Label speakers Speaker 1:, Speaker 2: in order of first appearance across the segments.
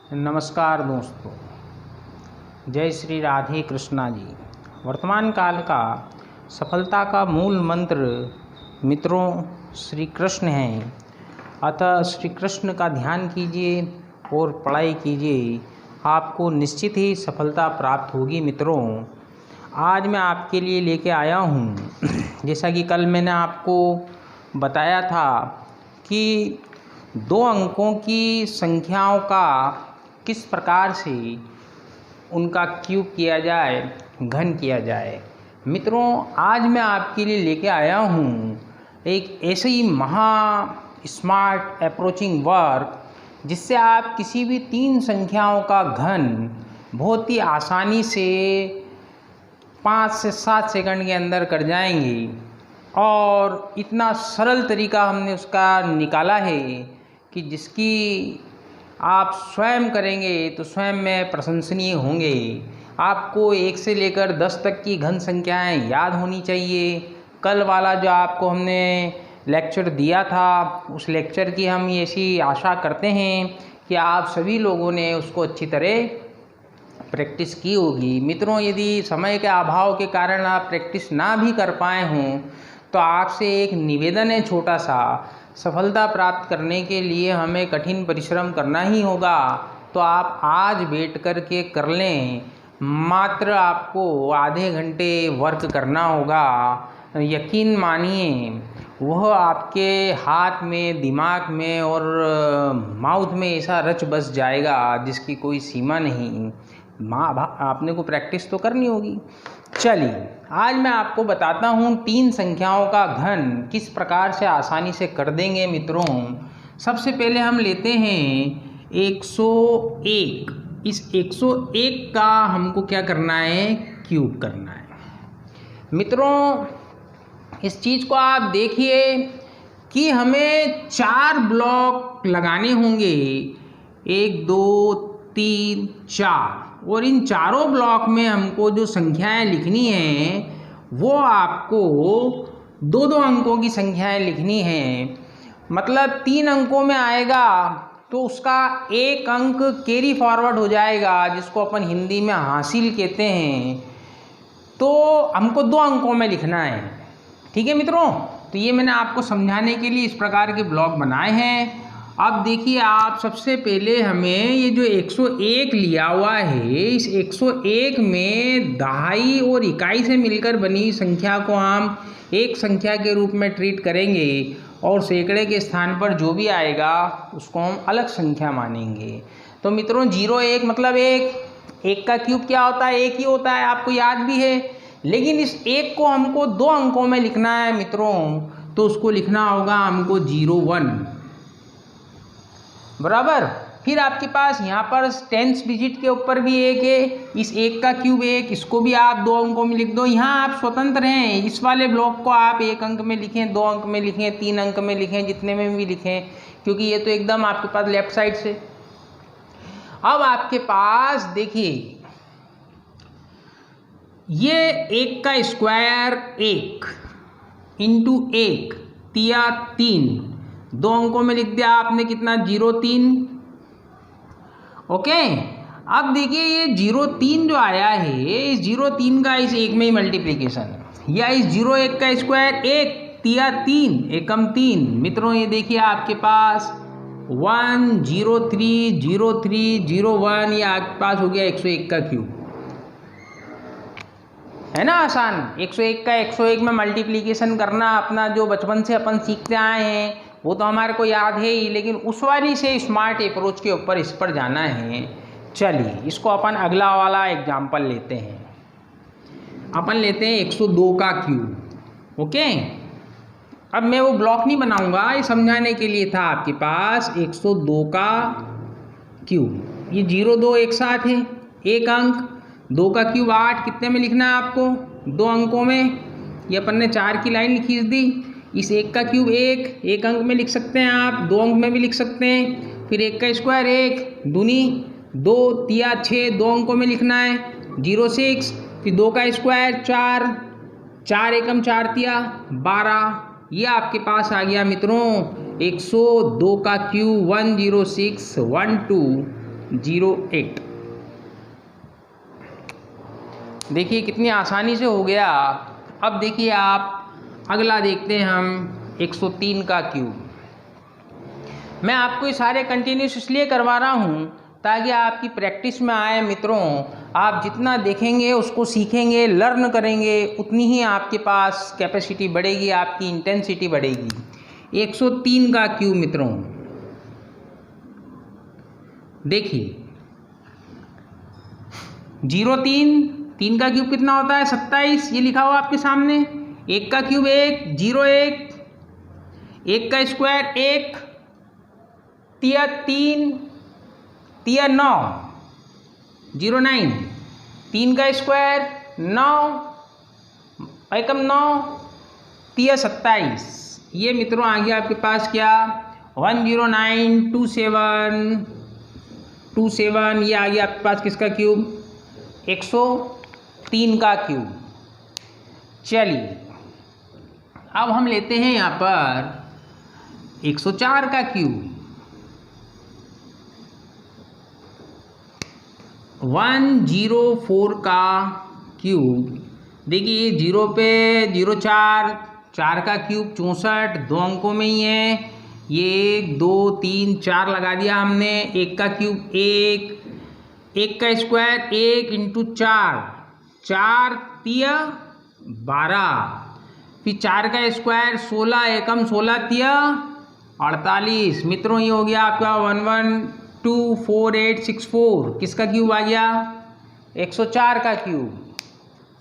Speaker 1: नमस्कार दोस्तों, जय श्री राधे कृष्णा जी। वर्तमान काल का सफलता का मूल मंत्र मित्रों श्री कृष्ण हैं। अतः श्री कृष्ण का ध्यान कीजिए और पढ़ाई कीजिए, आपको निश्चित ही सफलता प्राप्त होगी। मित्रों, आज मैं आपके लिए लेके आया हूँ, जैसा कि कल मैंने आपको बताया था कि 2 अंकों की संख्याओं का किस प्रकार से उनका क्यूब किया जाए, घन किया जाए। मित्रों, आज मैं आपके लिए लेके आया हूँ एक ऐसे ही स्मार्ट अप्रोचिंग वर्क, जिससे आप किसी भी 3 संख्याओं का घन बहुत ही आसानी से 5 से 7 सेकंड के अंदर कर जाएंगे। और इतना सरल तरीका हमने उसका निकाला है कि जिसकी आप स्वयं करेंगे तो स्वयं में प्रशंसनीय होंगे। आपको 1 से लेकर 10 तक की घन संख्याएं याद होनी चाहिए। कल वाला जो आपको हमने लेक्चर दिया था, उस लेक्चर की हम ऐसी आशा करते हैं कि आप सभी लोगों ने उसको अच्छी तरह प्रैक्टिस की होगी। मित्रों, यदि समय के अभाव के कारण आप प्रैक्टिस ना भी कर पाए हों तो आपसे एक निवेदन है छोटा सा। सफलता प्राप्त करने के लिए हमें कठिन परिश्रम करना ही होगा, तो आप आज बैठ कर के कर लें। मात्र आपको आधे घंटे वर्क करना होगा। यकीन मानिए, वह आपके हाथ में, दिमाग में और माउथ में ऐसा रच बस जाएगा जिसकी कोई सीमा नहीं। आपने को प्रैक्टिस तो करनी होगी। चलिए, आज मैं आपको बताता हूँ 3 संख्याओं का घन किस प्रकार से आसानी से कर देंगे। मित्रों, सबसे पहले हम लेते हैं 101। इस 101 का हमको क्या करना है? क्यूब करना है। मित्रों, इस चीज़ को आप देखिए कि हमें 4 ब्लॉक लगाने होंगे। 1 2 3 4, और इन चारों ब्लॉक में हमको जो संख्याएं लिखनी हैं वो आपको 2-2 अंकों की संख्याएं लिखनी हैं। मतलब 3 अंकों में आएगा तो उसका 1 अंक कैरी फॉरवर्ड हो जाएगा, जिसको अपन हिंदी में हासिल कहते हैं। तो हमको 2 अंकों में लिखना है। ठीक है मित्रों, तो ये मैंने आपको समझाने के लिए इस प्रकार के ब्लॉक बनाए हैं। अब देखिए, आप सबसे पहले हमें ये जो 101 लिया हुआ है, इस 101 में दहाई और इकाई से मिलकर बनी संख्या को हम एक संख्या के रूप में ट्रीट करेंगे, और सैकड़े के स्थान पर जो भी आएगा उसको हम अलग संख्या मानेंगे। तो मित्रों, 01 मतलब 1 का क्यूब क्या होता है? 1 ही होता है, आपको याद भी है। लेकिन इस 1 को हमको 2 अंकों में लिखना है मित्रों, तो उसको लिखना होगा हमको 01 बराबर। फिर आपके पास यहाँ पर 10th डिजिट के ऊपर भी 1 है। इस 1 का क्यूब 1, इसको भी आप 2 अंकों में लिख दो। यहाँ आप स्वतंत्र हैं। इस वाले ब्लॉक को आप 1 अंक में लिखें, 2 अंक में लिखें, 3 अंक में लिखें, जितने में भी लिखें, क्योंकि ये तो एकदम आपके पास लेफ्ट साइड से। अब आपके पास देखिए, ये 1 का स्क्वायर 1 इंटू 1 तिया 3, 2 अंकों में लिख दिया आपने। कितना? 03। ओके। अब देखिए, ये 03 जो आया है, इस 03 का इस 1 में ही मल्टीप्लीकेशन है, या इस 01 का स्क्वायर 1 तिया 3 एकम 3। मित्रों, ये देखिए आपके पास 1 0 3 0 3 0 1, ये आपके पास हो गया 101 का क्यूब। है ना आसान? 101 का 101 में मल्टीप्लीकेशन करना अपना जो बचपन से अपन सीखते आए हैं वो तो हमारे को याद है ही, लेकिन उस वाली से स्मार्ट अप्रोच के ऊपर इस पर जाना है। चलिए, इसको अपन अगला वाला एग्जाम्पल लेते हैं। अपन लेते हैं 102 का क्यूब। ओके। अब मैं वो ब्लॉक नहीं बनाऊंगा, ये समझाने के लिए था आपके पास। 102 का क्यूब, ये 0 2 एक साथ है, 1 अंक। 2 का क्यूब 8, कितने में लिखना है आपको? 2 अंकों में। ये अपन ने 4 की लाइन खींच दी। इस 1 का क्यूब 1 अंक में लिख सकते हैं आप, 2 अंक में भी लिख सकते हैं। फिर 1 का स्क्वायर 1 दूनी 2 तिया 6, 2 अंकों में लिखना है 06। फिर 2 का स्क्वायर 4 एकम 4 तिया 12। ये आपके पास आ गया मित्रों 102 का क्यूब 106 12 08। देखिए कितनी आसानी से हो गया। अब देखिए आप अगला देखते हैं हम 103 का क्यूब। मैं आपको ये सारे कंटिन्यूस इसलिए करवा रहा हूँ ताकि आपकी प्रैक्टिस में आए मित्रों। आप जितना देखेंगे उसको सीखेंगे, लर्न करेंगे, उतनी ही आपके पास कैपेसिटी बढ़ेगी, आपकी इंटेंसिटी बढ़ेगी। 103 का क्यूब मित्रों देखिए 03 का क्यूब कितना होता है 27। ये लिखा हुआ आपके सामने। 1 का क्यूब 1, 01, 1 का स्क्वायर 1, तिया 3, तिया 9, 09, 3 का स्क्वायर 9, एकम 9, तिया 27। ये मित्रों आ गया आपके पास क्या 10927। ये आ गया आपके पास किसका क्यूब 103 का क्यूब। चलिए अब हम लेते हैं यहाँ पर 104 का क्यूब। 104 का क्यूब देखिए 0 पे 04, 4 का क्यूब 64, 2 अंकों में ही है। ये 1 2 3 4 लगा दिया हमने। 1 का क्यूब 1, 1 का स्क्वायर 1 इंटू 4, 4 तिया 12, फिर 4 का स्क्वायर 16, एकम 16 तिया 48। मित्रों ये हो गया आपका 112484। किसका क्यूब आ गया 104 का क्यूब।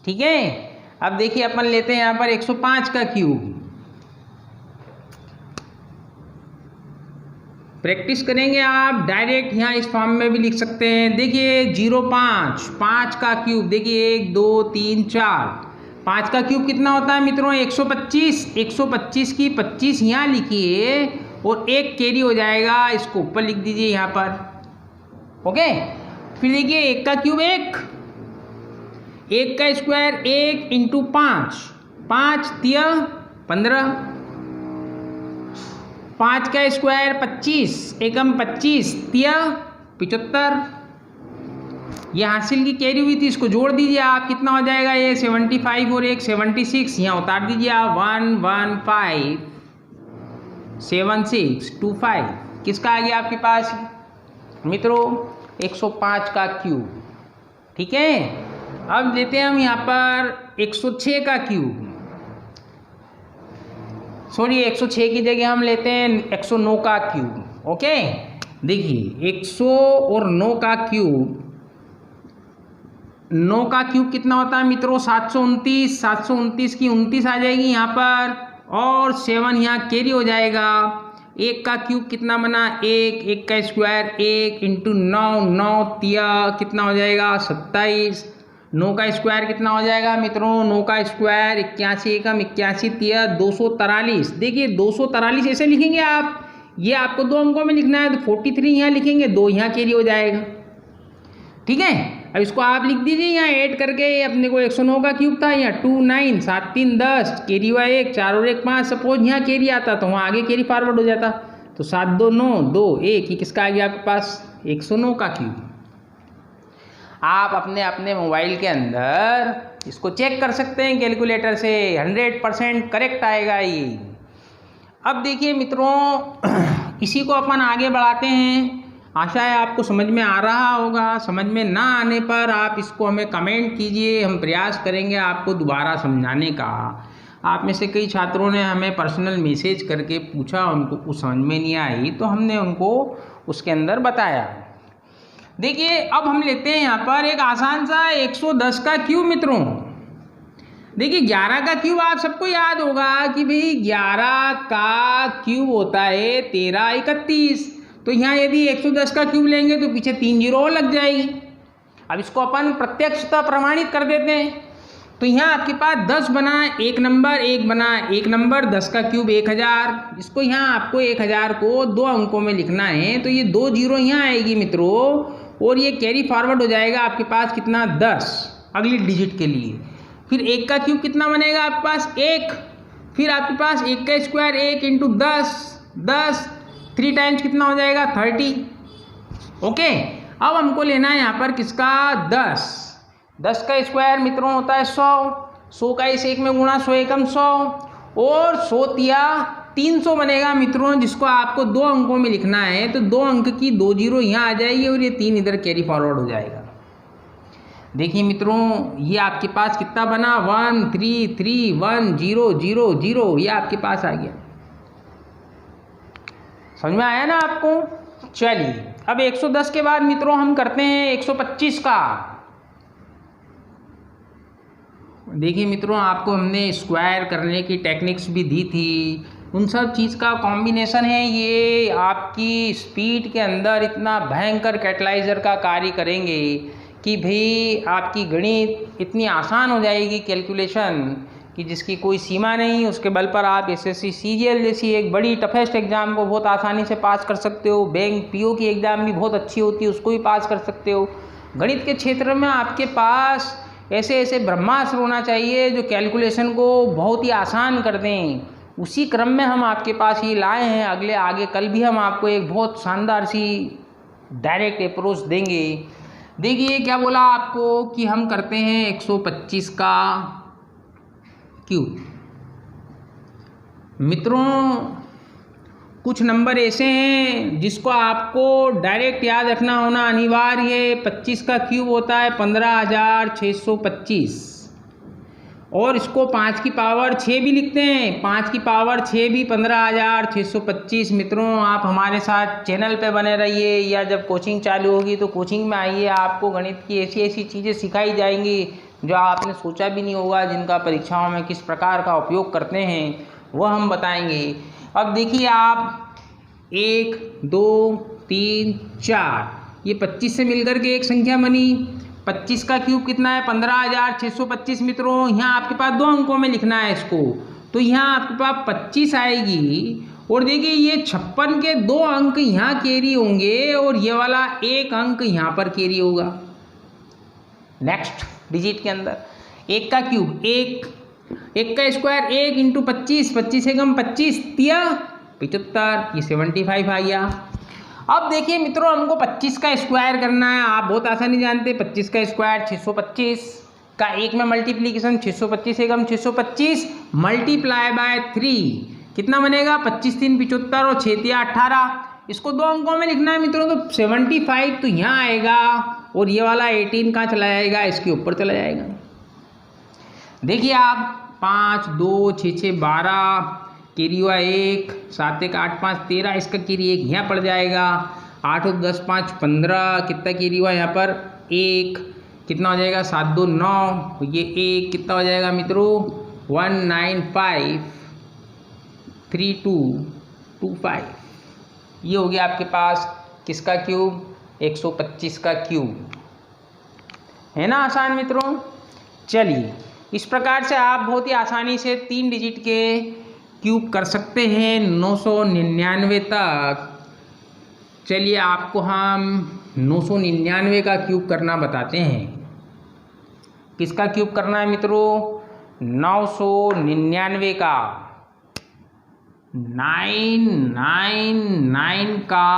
Speaker 1: ठीक है। अब देखिए अपन लेते हैं यहाँ पर 105 का क्यूब। प्रैक्टिस करेंगे आप डायरेक्ट यहाँ इस फॉर्म में भी लिख सकते हैं। देखिए 05, 5 का क्यूब देखिए 1 2 3 4, 5 का क्यूब कितना होता है मित्रों 125। 125 की 25 यहाँ लिखिए और 1 कैरी हो जाएगा, इसको ऊपर लिख दीजिए यहाँ पर। ओके। फिर देखिए 1 का क्यूब 1, 1 का स्क्वायर 1 इंटू 5, 5 तिया 15, 5 का स्क्वायर 25, एकम 25 तिया 75। ये हासिल की कैरी हुई थी, इसको जोड़ दीजिए आप, कितना हो जाएगा ये 75 और 1 76। यहाँ उतार दीजिए आप 1157625। किसका आ गया आपके पास मित्रों 105 का क्यूब। ठीक है। अब लेते हैं हम यहाँ पर 106 का क्यूब। सॉरी 106 की जगह हम लेते हैं 109 का क्यूब। ओके। देखिए 100 और 9 का क्यूब, 9 का क्यूब कितना होता है मित्रों 729। 729 की 29 आ जाएगी यहाँ पर और 7 यहाँ कैरी हो जाएगा। 1 का क्यूब कितना बना 1, 1 का स्क्वायर 1 इंटू 9, 9 तिया कितना हो जाएगा 27। 9 का स्क्वायर कितना हो जाएगा मित्रों 9 का स्क्वायर 81, एकम 81 तिया 243। देखिए 243 ऐसे लिखेंगे आप, ये आपको 2 अंकों में लिखना है तो 43 यहाँ लिखेंगे, 2 यहाँ कैरी हो जाएगा। ठीक है। अब इसको आप लिख दीजिए यहाँ ऐड करके। अपने को 109 का क्यूब था, यहाँ 2 9 7 3 10 कैरी हुआ 1, 4 और 1 5। सपोज यहाँ कैरी आता तो वहाँ आगे कैरी फॉरवर्ड हो जाता, तो 7 2 9 2 1। ये किसका आ गया आपके पास 109 का क्यूब। आप अपने अपने मोबाइल के अंदर इसको चेक कर सकते हैं कैलकुलेटर से, 100% करेक्ट आएगा ये। अब देखिए मित्रों इसी को अपन आगे बढ़ाते हैं। आशा है आपको समझ में आ रहा होगा। समझ में ना आने पर आप इसको हमें कमेंट कीजिए, हम प्रयास करेंगे आपको दोबारा समझाने का। आप में से कई छात्रों ने हमें पर्सनल मैसेज करके पूछा, उनको कुछ समझ में नहीं आई तो हमने उनको उसके अंदर बताया। देखिए अब हम लेते हैं यहाँ पर एक आसान सा 110 का क्यूब मित्रों। देखिए 11 का क्यूब आप सबको याद होगा कि भाई 11 का क्यूब होता है 13 31। तो यहाँ यदि 110 का क्यूब लेंगे तो पीछे 3 जीरो और लग जाएगी। अब इसको अपन प्रत्यक्षतः प्रमाणित कर देते हैं। तो यहाँ आपके पास 10 बना 1 नंबर, 1 बना 1 नंबर, 10 का क्यूब 1000। इसको यहाँ आपको 1000 को 2 अंकों में लिखना है तो ये 2 जीरो यहाँ आएगी मित्रों और ये कैरी फॉरवर्ड हो जाएगा आपके पास कितना 10 अगली डिजिट के लिए। फिर 1 का क्यूब कितना बनेगा आपके पास 1। फिर आपके पास 1 का स्क्वायर 1 इंटू 10 10, 3 टाइम्स कितना हो जाएगा 30। ओके। अब हमको लेना है यहाँ पर किसका 10 का स्क्वायर मित्रों होता है 100 का इस एक में गुणा 100 एकम 100 और 100 तिया 300 बनेगा मित्रों, जिसको आपको 2 अंकों में लिखना है। तो 2 अंक की 2 जीरो यहाँ आ जाएगी और ये 3 इधर कैरी फॉरवर्ड हो जाएगा। देखिए मित्रों ये आपके पास कितना बना 1 3 3 1 0 0 0, ये आपके पास आ गया। समझ में आया ना आपको। चलिए अब 110 के बाद मित्रों हम करते हैं 125 का। देखिए मित्रों आपको हमने स्क्वायर करने की टेक्निक्स भी दी थी, उन सब चीज़ का कॉम्बिनेशन है। ये आपकी स्पीड के अंदर इतना भयंकर कैटलाइजर का कार्य करेंगे कि भाई आपकी गणित इतनी आसान हो जाएगी कैलकुलेशन कि जिसकी कोई सीमा नहीं। उसके बल पर आप एसएससी सीजीएल जैसी एक बड़ी टफेस्ट एग्ज़ाम को बहुत आसानी से पास कर सकते हो। बैंक पीओ की एग्ज़ाम भी बहुत अच्छी होती है, उसको भी पास कर सकते हो। गणित के क्षेत्र में आपके पास ऐसे ऐसे ब्रह्मास्त्र होना चाहिए जो कैलकुलेशन को बहुत ही आसान कर दें। उसी क्रम में हम आपके पास ये लाए हैं। आगे कल भी हम आपको एक बहुत शानदार सी डायरेक्ट अप्रोच देंगे। देखिए क्या बोला आपको कि हम करते हैं 125 का क्यूब। मित्रों कुछ नंबर ऐसे हैं जिसको आपको डायरेक्ट याद रखना होना अनिवार्य है। 25 का क्यूब होता है 15,625 और इसको 5 की पावर 6 भी लिखते हैं। 5 की पावर 6 भी 15,625। मित्रों आप हमारे साथ चैनल पे बने रहिए या जब कोचिंग चालू होगी तो कोचिंग में आइए। आपको गणित की ऐसी ऐसी चीज़ें सिखाई जाएंगी जो आपने सोचा भी नहीं होगा, जिनका परीक्षाओं में किस प्रकार का उपयोग करते हैं वह हम बताएंगे। अब देखिए आप 1 2 3 4 ये 25 से मिलकर के एक संख्या बनी। 25 का क्यूब कितना है 15,625। मित्रों यहाँ आपके पास 2 अंकों में लिखना है इसको, तो यहाँ आपके पास 25 आएगी। और देखिए ये 56 के 2 अंक यहाँ कैरी होंगे और ये वाला 1 अंक यहाँ पर कैरी होगा नेक्स्ट डिजिट के अंदर। 1 का क्यूब 1 का स्क्वायर 1 इंटू 25, 25 एकम 25 तिया 75, ये 75 आ गया। अब देखिए मित्रों हमको 25 का स्क्वायर करना है। आप बहुत आसानी जानते हैं 25 का स्क्वायर 625 का 1 में मल्टीप्लीकेशन 625 एकम 625 मल्टीप्लाई बाय 3 कितना बनेगा 25 3 75 और 6 तिया 18। इसको 2 अंकों में लिखना है मित्रों तो 75 तो यहाँ आएगा और ये वाला 18 कहाँ चला जाएगा, इसके ऊपर चला जाएगा। देखिए आप 5 2 6 6 12 कैरी हुआ 1 7 1 8 5 13, इसका कैरी 1 यहाँ पड़ जाएगा। 8 और 10 5 15 कितना कैरी हुआ यहाँ पर 1 कितना हो जाएगा 7 2 9, ये 1 कितना हो जाएगा मित्रों 195 3225। ये हो गया आपके पास किसका क्यूब 125 का क्यूब, है ना आसान मित्रों। चलिए इस प्रकार से आप बहुत ही आसानी से 3 डिजिट के क्यूब कर सकते हैं 999 तक। चलिए आपको हम 999 का क्यूब करना बताते हैं। किसका क्यूब करना है मित्रों 999 का 999 का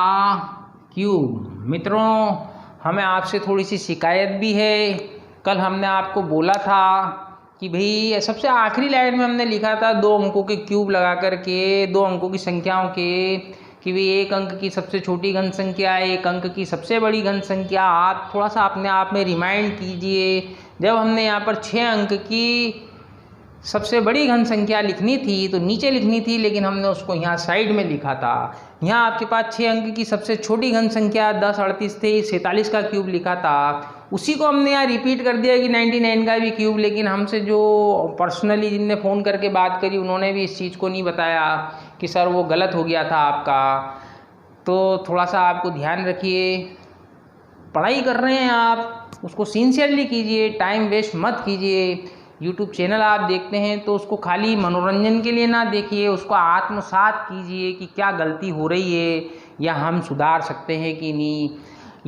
Speaker 1: क्यूब। मित्रों हमें आपसे थोड़ी सी शिकायत भी है। कल हमने आपको बोला था कि भाई सबसे आखिरी लाइन में हमने लिखा था 2 अंकों के क्यूब लगा करके 2 अंकों की संख्याओं के कि भाई 1 अंक की सबसे छोटी घन संख्या है 1 अंक की सबसे बड़ी घन संख्या। आप थोड़ा सा अपने आप में रिमाइंड कीजिए। जब हमने यहाँ पर 6 अंक की सबसे बड़ी घन संख्या लिखनी थी तो नीचे लिखनी थी, लेकिन हमने उसको यहाँ साइड में लिखा था। यहाँ आपके पास 6 अंक की सबसे छोटी घन संख्या 10 38 थे 47 का क्यूब लिखा था। उसी को हमने यहाँ रिपीट कर दिया कि 99 का भी क्यूब। लेकिन हमसे जो पर्सनली जिनने फ़ोन करके बात करी उन्होंने भी इस चीज़ को नहीं बताया कि सर वो गलत हो गया था आपका। तो थोड़ा सा आपको ध्यान रखिए, पढ़ाई कर रहे हैं आप उसको सिंसियरली कीजिए, टाइम वेस्ट मत कीजिए। यूट्यूब चैनल आप देखते हैं तो उसको खाली मनोरंजन के लिए ना देखिए, उसको आत्मसात कीजिए कि क्या गलती हो रही है या हम सुधार सकते हैं कि नहीं।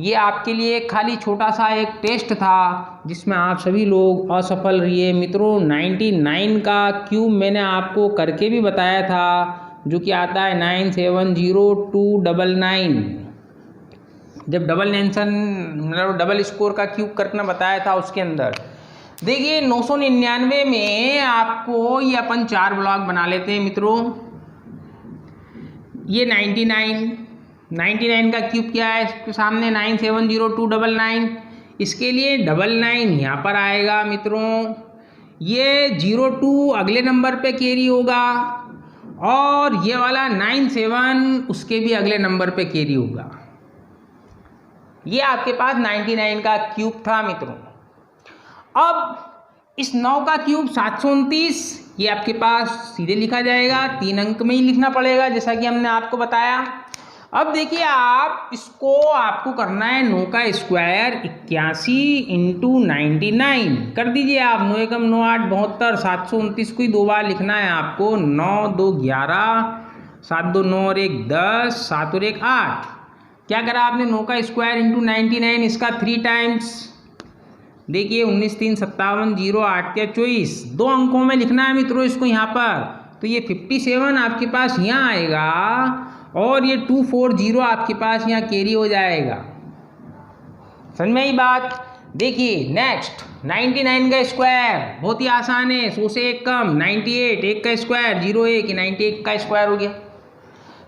Speaker 1: ये आपके लिए खाली छोटा सा एक टेस्ट था जिसमें आप सभी लोग असफल रहिए। मित्रों 99 का क्यूब मैंने आपको करके भी बताया था जो कि आता है 970299। जब डबल नेंशन मतलब डबल स्कोर का क्यूब करना बताया था उसके अंदर। देखिए 999 में आपको ये अपन 4 ब्लॉक बना लेते हैं मित्रों। ये 99 का क्यूब क्या है, इसके सामने 970299, इसके लिए 99 यहाँ पर आएगा मित्रों। ये 02 अगले नंबर पे कैरी होगा और ये वाला 97 उसके भी अगले नंबर पे कैरी होगा। ये आपके पास 99 का क्यूब था मित्रों। अब इस 9 का क्यूब 729, ये आपके पास सीधे लिखा जाएगा, 3 अंक में ही लिखना पड़ेगा जैसा कि हमने आपको बताया। अब देखिए आप इसको आपको करना है 9 का स्क्वायर 81 इंटू 99 कर दीजिए आप। 9 एकम 9 8 72, 729 को ही 2 बार लिखना है आपको। 9 2 11, 7 2 9 और 1 10, 7 और 1 8। क्या करा आपने 9 का स्क्वायर इंटू 99, इसका 3 टाइम्स। देखिए 19 3 57, 0 8 या 24, 2 अंकों में लिखना है मित्रों इसको यहाँ पर। तो ये 57 आपके पास यहाँ आएगा और ये 240 आपके पास यहाँ कैरी हो जाएगा। समझ में आई बात। देखिए नेक्स्ट 99 का स्क्वायर बहुत ही आसान है, 100 से 1 कम 98, 1 का स्क्वायर 0 1, 98 का स्क्वायर हो गया।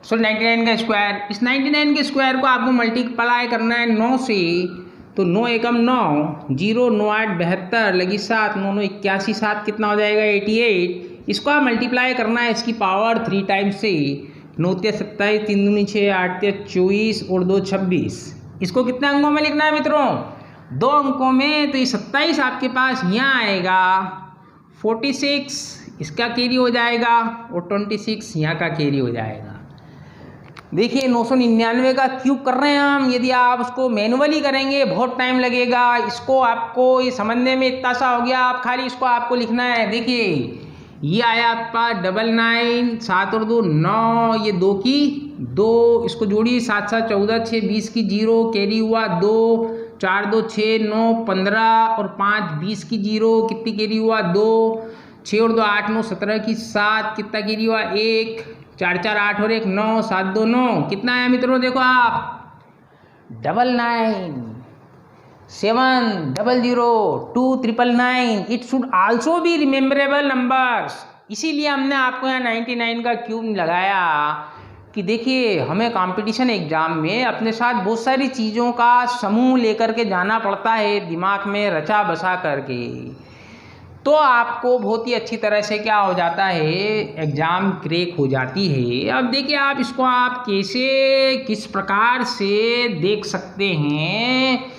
Speaker 1: सो 99 का स्क्वायर, इस 99 के स्क्वायर को आपको मल्टीप्लाई करना है 9 से। तो 9 एकम 9, 0 9 8 72 लगी 7, 9 9 81, 7 कितना हो जाएगा 88। इसको आप मल्टीप्लाई करना है इसकी पावर 3 टाइम्स से। 9 3 27, 3 दूनी 6, 8 3 24 और 2 26। इसको कितने अंकों में लिखना है मित्रों, 2 अंकों में। तो ये 27 आपके पास यहाँ आएगा, 46 इसका कैरी हो जाएगा और 26 यहाँ का कैरी हो जाएगा। देखिए 999 का क्यूब कर रहे हैं हम। यदि आप उसको मैनुअली करेंगे बहुत टाइम लगेगा। इसको आपको ये समझने में इतना सा हो गया, आप खाली इसको आपको लिखना है। देखिए ये आया आपका 99, 7 और 2 9, ये 2 की 2, इसको जोड़िए 7 7 14, 6 20 की 0 कैरी हुआ 2, 4 2 6 9 15 और 5 20 की 0 कितनी कैरी हुआ 2, 6 और 2 8 9 17 की 7 कितना कैरी हुआ 1, 4 4 8 और 1 9, 7 2 9 कितना आया मित्रों देखो आप 99 7 00 2 999। It should also be rememberable numbers. इसीलिए हमने आपको यहाँ 99 का क्यूब लगाया कि देखिए हमें कंपटीशन एग्जाम में अपने साथ बहुत सारी चीज़ों का समूह लेकर के जाना पड़ता है, दिमाग में रचा बसा करके। तो आपको बहुत ही अच्छी तरह से क्या हो जाता है, एग्ज़ाम क्रैक हो जाती है। अब देखिए आप इसको आप कैसे किस प्रकार से देख सकते हैं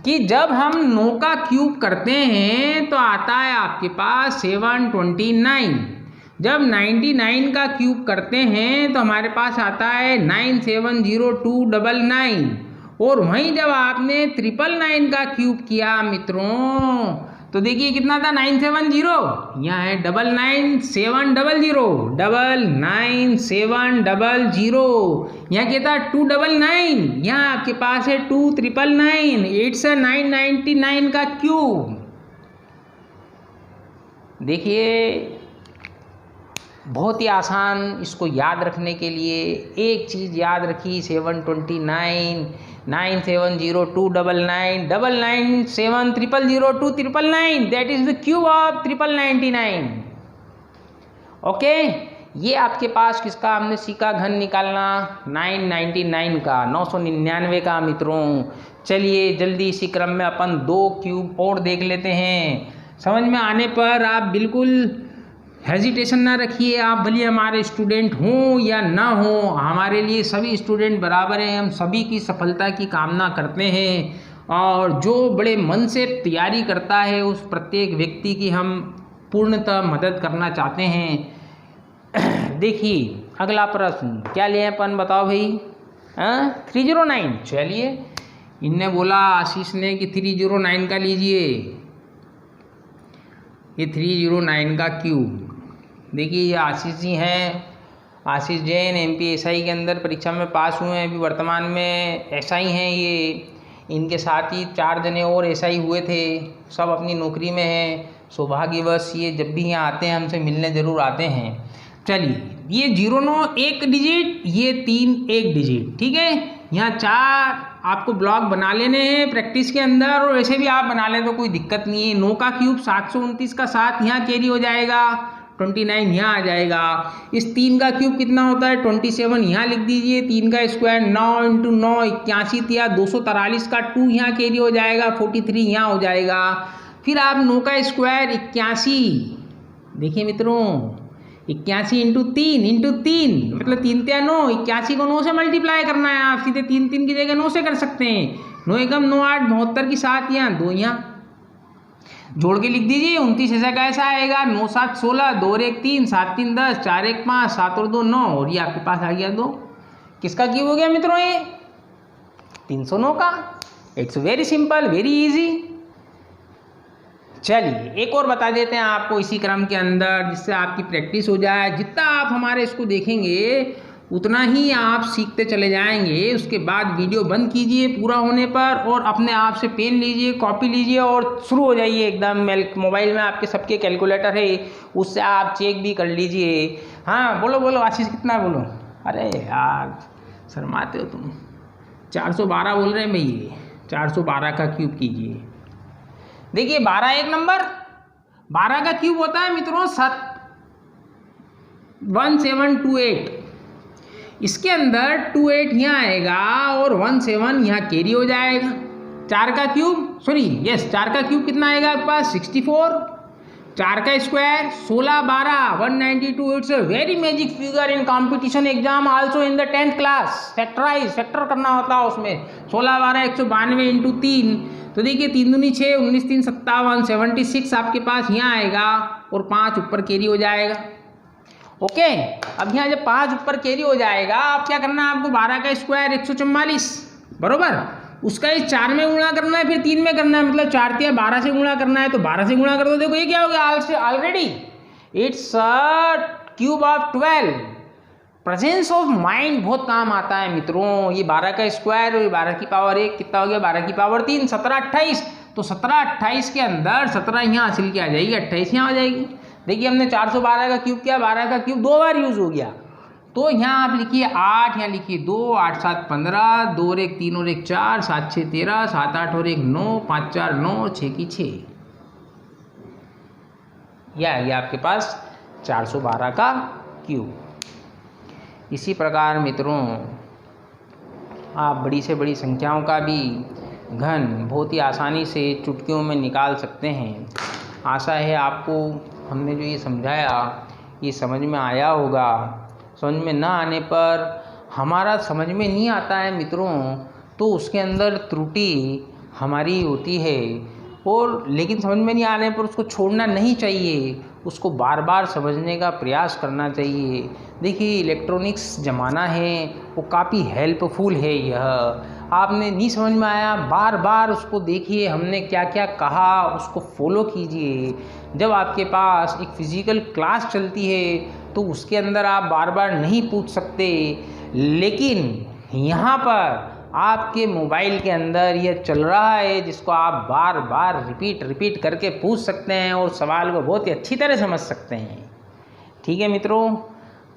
Speaker 1: कि जब हम 9 का क्यूब करते हैं तो आता है आपके पास 729। जब 99 का क्यूब करते हैं तो हमारे पास आता है 970299। और वहीं जब आपने 999 का क्यूब किया मित्रों तो देखिए कितना था 970, यहाँ है 99700, 99700, यहाँ क्या था 299, यहाँ आपके पास है 2999। इट्स 999 का क्यूब। देखिए बहुत ही आसान, इसको याद रखने के लिए एक चीज़ याद रखी 729 9702999 997002999, that is the cube of 999। Okay, ये आपके पास किसका हमने सीखा घन निकालना 999 का 999 का मित्रों। चलिए जल्दी इसी क्रम में अपन 2 क्यूब और देख लेते हैं। समझ में आने पर आप बिल्कुल हेजिटेशन ना रखिए। आप भले हमारे स्टूडेंट हों या ना हों, हमारे लिए सभी स्टूडेंट बराबर हैं। हम सभी की सफलता की कामना करते हैं और जो बड़े मन से तैयारी करता है उस प्रत्येक व्यक्ति की हम पूर्णतः मदद करना चाहते हैं। देखिए अगला प्रश्न क्या लिए अपन, बताओ भाई। 309। चलिए इनने बोला आशीष ने कि 309 का लीजिए, ये 309 का क्यूब। देखिए ये आशीष जी हैं, आशीष जैन MP SI के अंदर परीक्षा में पास हुए हैं, अभी वर्तमान में SI हैं ये। इनके साथ ही 4 जने और SI हुए थे, सब अपनी नौकरी में हैं। सौभाग्यवश ये जब भी यहाँ आते हैं हमसे मिलने ज़रूर आते हैं। चलिए ये 09 1 डिजिट, ये 3 1 डिजिट, ठीक है। यहाँ 4 आपको ब्लॉक बना लेने हैं प्रैक्टिस के अंदर, और वैसे भी आप बना ले तो कोई दिक्कत नहीं है। 9 का क्यूब 729 का 7 यहाँ कैरी हो जाएगा, 29 यहाँ आ जाएगा। इस 3 का क्यूब कितना होता है 27, यहाँ लिख दीजिए। 3 का स्क्वायर 9 × 9 81 दिया, 243 का 2 यहाँ कैरी हो जाएगा, 43 यहाँ हो जाएगा। फिर आप 9 का स्क्वायर 81, देखिए मित्रों 81 × 3 मतलब 3 × 9, 81 को 9 से मल्टीप्लाई करना है। आप सीधे 3 की जगह 9 से कर सकते हैं। 9 एकम 9 8 72 की 7 यहाँ 2 यहाँ जोड़ के लिख दीजिए। 29 ऐसा कैसा आएगा, 9 7 16, 2 और 1 3, 7 3 10, 4 1 5, 7 और 2 9, और ये आपके पास आ गया 2। किसका क्यूब हो गया मित्रों, ये 309 का। It's very simple, very easy. चलिए एक और बता देते हैं आपको इसी क्रम के अंदर, जिससे आपकी प्रैक्टिस हो जाए। जितना आप हमारे इसको देखेंगे उतना ही आप सीखते चले जाएंगे। उसके बाद वीडियो बंद कीजिए पूरा होने पर, और अपने आप से पेन लीजिए, कॉपी लीजिए और शुरू हो जाइए एकदम। मोबाइल में आपके सबके कैलकुलेटर है, उससे आप चेक भी कर लीजिए। हाँ बोलो बोलो आशीष, कितना बोलो। अरे यार शर्माते हो तुम। 412 बोल रहे हैं भैया, 412 का क्यूब कीजिए। देखिए 12 एक नंबर, 12 का क्यूब होता है मित्रों 1728। इसके अंदर 28 यहाँ आएगा और 17 यहाँ कैरी हो जाएगा। 4 का क्यूब 4 का क्यूब कितना आएगा आपके पास 64। 4 का square 16 12 192। It's a very magic figure in competition exam also in the 10th class. Factor करना होता है उसमें। 16 12 192 × 3, तो देखिए 3 दूनी 6, 19 3 57, 76 आपके पास यहाँ आएगा, और 5 ऊपर कैरी हो जाएगा। ओके, अब यहाँ जब 5 ऊपर कैरी हो जाएगा, अब क्या करना है आपको, 12 का स्क्वायर 144 बरोबर, उसका इस 4 में गुणा करना है, फिर 3 में करना है, मतलब 4 × 12 से गुणा करना है। तो 12 से गुणा कर दो, देखो ये क्या हो गया already, it's cube of 12। Presence of mind बहुत काम आता है मित्रों। ये 12 का स्क्वायर और 12 की पावर 1 कितना हो गया, 12 की पावर 3, 17 28। तो 17 28 के अंदर 17 यहाँ हासिल की आ जाएगी, 28 यहाँ हो जाएगी। देखिए हमने 412 का क्यूब किया, 12 का क्यूब 2 बार यूज हो गया। तो यहाँ आप लिखिए 8, यहाँ लिखिए 2, 8 7 15, 2 और 1 3 और 1 4, 7 6 13, 7 8 और 1 9, 5 4 9, 6 की 6। यह आ गया आपके पास 412 का क्यूब। इसी प्रकार मित्रों आप बड़ी से बड़ी संख्याओं का भी घन बहुत ही आसानी से चुटकियों में निकाल सकते हैं। आशा है आपको हमने जो ये समझाया ये समझ में आया होगा। समझ में ना आने पर, हमारा समझ में नहीं आता है मित्रों, तो उसके अंदर त्रुटि हमारी होती है, और लेकिन समझ में नहीं आने पर उसको छोड़ना नहीं चाहिए, उसको बार बार समझने का प्रयास करना चाहिए। देखिए इलेक्ट्रॉनिक्स ज़माना है, वो काफ़ी हेल्पफुल है। यह आपने नहीं समझ में आया, बार बार उसको देखिए हमने क्या क्या कहा, उसको फॉलो कीजिए। जब आपके पास एक फ़िज़िकल क्लास चलती है तो उसके अंदर आप बार बार नहीं पूछ सकते, लेकिन यहाँ पर आपके मोबाइल के अंदर यह चल रहा है, जिसको आप बार बार रिपीट करके पूछ सकते हैं और सवाल को बहुत ही अच्छी तरह समझ सकते हैं। ठीक है मित्रों,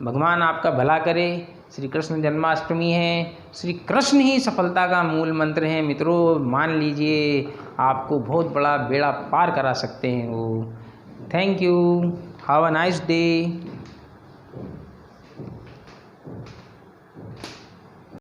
Speaker 1: भगवान आपका भला करे। श्री कृष्ण जन्माष्टमी है, श्री कृष्ण ही सफलता का मूल मंत्र है मित्रों। मान लीजिए आपको बहुत बड़ा बेड़ा पार करा सकते हैं वो। Thank you, have a nice day.